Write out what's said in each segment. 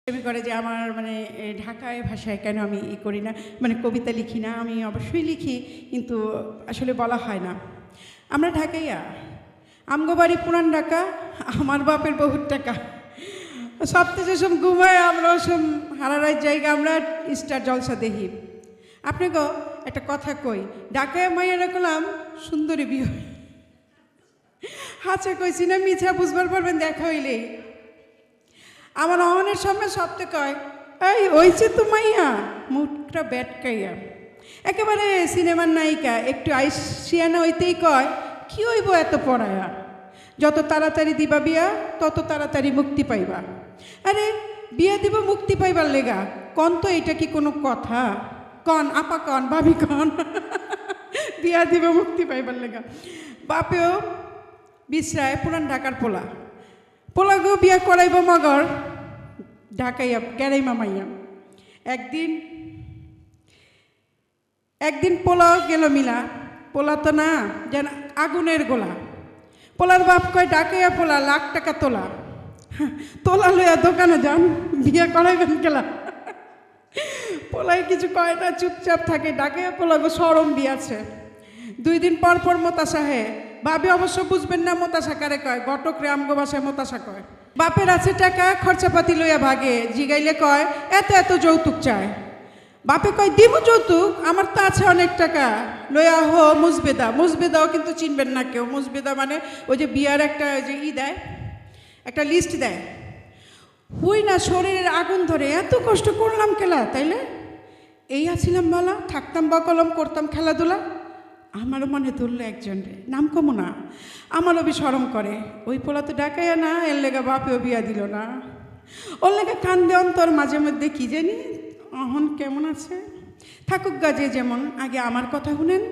দাবি করে যে আমার মানে ঢাকায় ভাষায় কেন আমি করি না, মানে কবিতা লিখি না। আমি অবশ্যই লিখি, কিন্তু আসলে বলা হয় না। আমরা ঢাকাইয়া, আমগো বাড়ি পুরান ঢাকা, আমার বাপের বহুত টাকা। সপ্তাহে সব ঘুমায়, আমরা সব হারারার জায়গা, আমরা স্টার জলসা দেখি। আপনাকে একটা কথা কই, ঢাকায় মাইয়ারা করলাম সুন্দরী বিয়ে। হাঁচা কইছি না, মিছা বুঝবার পারবেন দেখা হইলেই। আমার অহনের সামনে সবতে কয়, এই ওইছে তো মাইয়া, মুখটা ব্যাটকাইয়া, একেবারে সিনেমার নায়িকা। একটু আইসিয়ানা হইতেই কয়, কি হইব এত পড়ায়া, যত তাড়াতাড়ি দিবা বিয়া তত তাড়াতাড়ি মুক্তি পাইবা। আরে বিয়া দিব মুক্তি পাইবার লেগা, কন তো এটা কি কোনো কথা? কন আপা, কন ভাবি, কন বিয়া দিব মুক্তি পাইবার লেগা। বাপেও বিশ্রায় পুরান ঢাকার পোলাগো বিয়া করাইব মগর ঢাকাইয়া গেরাই মামাইয়া। একদিন পোলাও গেল মিলা, পোলা তো না যেন আগুনের গোলা। পোলার বাপ কয়, ডাকাইয়া পোলা লাখ টাকা তোলা, তোলা লইয়া দোকানে যান, বিয়া করাইবেন গেলা। পোলায় কিছু কয় না, চুপচাপ থাকে। ডাকাইয়া পোলাগো সরম বিয়াছে। 2 দিন পর পর মোতাসা হে। ভাবি অবশ্য বুঝবেন না মোতাসা কারে কয়, ঘটক রে আমগো বাসায় মোতাসা কয়। বাপের আছে টাকা, খরচাপাতি লইয়া ভাগে। জিগাইলে কয়, এত এত যৌতুক চায়। বাপে কয়, দিব যৌতুক, আমার তো আছে অনেক টাকা, লইয়া হো মুজবেদা। মুজবেদাও কিন্তু চিনবেন না কেউ। মুজবেদা মানে ওই যে বিয়ার একটা ওই যে দেয়, একটা লিস্ট দেয়। হুই না শরীরের আগুন ধরে, এত কষ্ট করলাম খেলা, তাইলে এই আছিলাম বলা, থাকতাম বা কলম, করতাম খেলাধুলা। আমারও মনে ধরলো একজন রে, নাম কমো না, আমারও বি সরম করে। ওই পোলা তো ডাকাইয়া না, এর লেগা বাপেও বিয়া দিল না। ওর লেগা কান্দে অন্তর মাঝে মধ্যে, কি জানি অহন কেমন আছে। থাকুক গাজে যেমন, আগে আমার কথা শুনেন।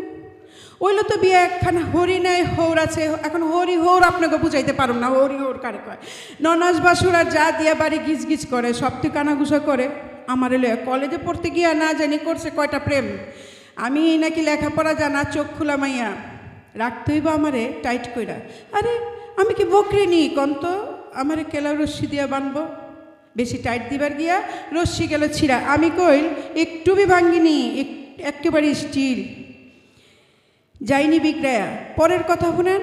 ওইলো তো বিয়া একখানা হরি নাই হৌর আছে। এখন হরি হৌর আপনাকে বুঝাইতে পারুন না, হরি হৌর কারে কয়। ননাস বাসুরা যা দিয়া বাড়ি গিজ গিজ করে, সবটি কানাঘুষা করে। আমার এলো কলেজে পড়তে গিয়া না জানি করছে কয়টা প্রেম। আমি নাকি লেখাপড়া জানা, চোখ খোলা মাইয়া, রাখতেই বা আমারে টাইট কইরা। আরে আমি কি বকরি নি কন্ত, আমারে কেলা রশ্মি দিয়া বানবো। বেশি টাইট দিবার গিয়া রশ্মি গেল ছিঁড়া। আমি কইল, একটু বি ভাঙ্গিনি, একেবারে স্টিল, যাইনি বিগড়ায়া। পরের কথা শুনেন,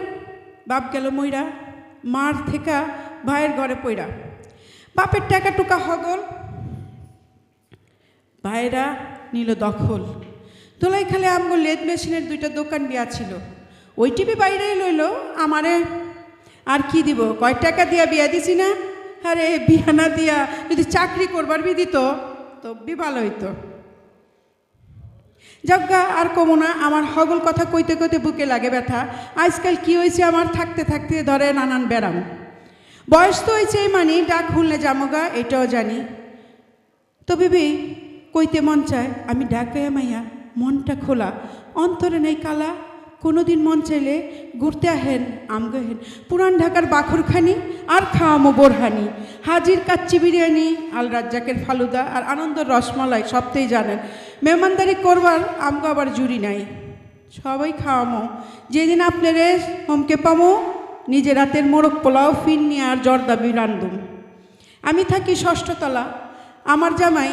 বাপ গেল মইরা, মার থেকা ভাইয়ের ঘরে পইরা। বাপের টাকা টুকা হগল, ভাইরা নিল দখল। তোলাই খালে আমগো লেদ মেশিনের 2টা দোকান বিয়া ছিল। ওই টিভি বাইরেই লইল আমারে, আর কি দিব, কয় টাকা দিয়া বিয়া দিছি না। আরে বিয়া না দিয়া যদি চাকরি করবার বি দিত তো বি ভালো হইতো। যজ্ঞা আর কমো না, আমার হগল কথা কইতে কইতে বুকে লাগে ব্যথা। আজকাল কি হয়েছে আমার, থাকতে থাকতে ধরে নানান ব্যারাম। বয়স তো হয়েছে মানি, ডাক হুললে জামগা, এটাও জানি। তো বিবি কইতে মন চায়, আমি ডাকাইয়া মাইয়া, মনটা খোলা, অন্তরে নেই কালা। কোনোদিন মন চাইলে ঘুরতে আহেন আমগো হেন পুরান ঢাকার বাখরখানি, আর খাওয়ামো বোরহানি। হাজির কাচ্চি বিরিয়ানি, আল রাজ্জাকের ফালুদা, আর আনন্দর রসমলাই, সবটাই জানেন। মেহমানদারি করবার আমগো আবার জুড়ি নাই, সবাই খাওয়ামো। যেদিন আপনারে হোমকে পামো, নিজের রাতের মোরগ পোলাও, ফিরনি আর জর্দা রান্ধুম। আমি থাকি 6ষ্ঠ তলা, আমার জামাই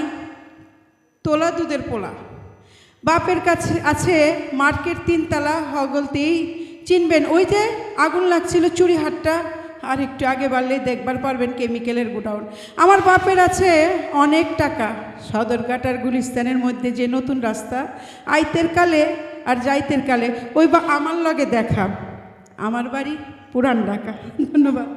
তোলা দুধের পোলা। বাপের কাছে আছে মার্কেট 3 তলা, হগলতেই চিনবেন ওই যে আগুন লাগছিল চুরিহাটটা, আর একটু আগে বাড়লে দেখবার পারবেন কেমিক্যালের গোডাউন। আমার বাপের আছে অনেক টাকা, সদরঘাট আর গুলিস্তানের মধ্যে যে নতুন রাস্তা, আইতের কালে আর যাইতের কালে ওই বা আমার লগে দেখা। আমার বাড়ি পুরান ঢাকা। ধন্যবাদ।